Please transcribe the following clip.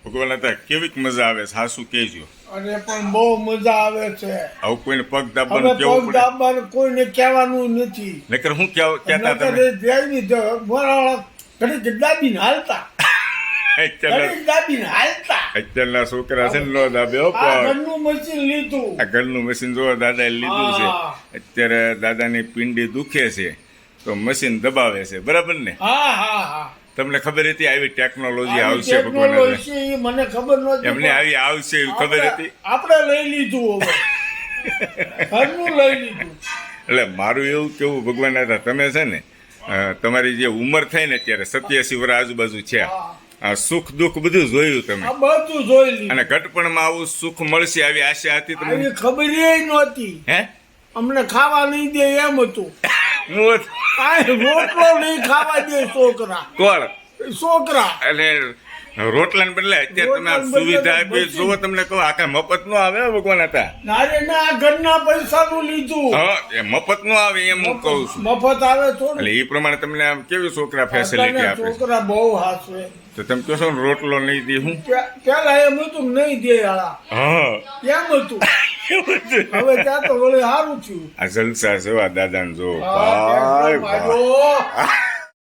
ભગવાન હતા કેવીક મજા આવે છે હાસુ કહેજો. અને પણ બહુ મજા આવે છે. આવું કોઈને પગ હવે દાબવાનું કેવું પગ પડે દાબવાનું કોઈને કહેવાનું નથી. નકર હું કહેતા તમે ઘડી દાબીને હાલતા ઘડી દાબીને હાલતા. અત્યારના છોકરા છે ને નો દાબે હો આ પગ. ઘરનું મશીન લીધું. આ ઘરનું મશીન જો દાદાએ લીધું છે. હા. અત્યારે દાદાની પિંડી દુખે છે તો મશીન દબાવે છે, બરાબર ને? હા હા હા તમને ખબર હતી આવી ટેકનોલોજી આવી આવશે ભગવાન ટેકનોલોજી મને ખબર નહોતી. એમને આવી આવશે એવી ખબર હતી? આપણે લઈ લીધું હવે ઘરનું લઈ લીધું. એટલે મારું એવું કેવું ભગવાન હતા તમે છે ને તમારી જે ઉંમર થઈ ને અત્યારે 87 વર્ષ આજુબાજુ છે, આ સુખ દુઃખ બધું જોયું તમે આ બધું જોઈ લીધું. અને ઘટપણમાં આવું સુખ મળશે આવી આશા હતી તમને? આવી ખબર નહોતી. હે અમને ખાવા નહીં દે એમ હતું. હું કાંઈ રોટલો નહીં ખાવા દે છોકરા. કોણ છોકરા એટલે રોટલા ને બદલે અત્યારે તમે આ રોટલાને બદલે સુવિધા આપી મશીન. જોવો તમને કહો આખા મફત નો આવે હો ભગવાન હતા. નારે ના ઘરના પૈસાનું લીધું. હા એ મફત નો આવે એમ હું કહું છું. મફત આવે થોડું. એટલે એ પ્રમાણે તમને આમ કેવી છોકરા ફેસિલિટી આપે છે. છોકરા બહુ હાસવે. તો તમે કહો છો ને રોટલો નહીં દે હું પેલા એમ હતું કે નહીં દે આળા હા એમ હતું. હવે ત્યાં તો વળી સારું થયું. આ જલસા છે આ દાદા ને જો હા, ભાઈ ભાઈ, ભાઈ.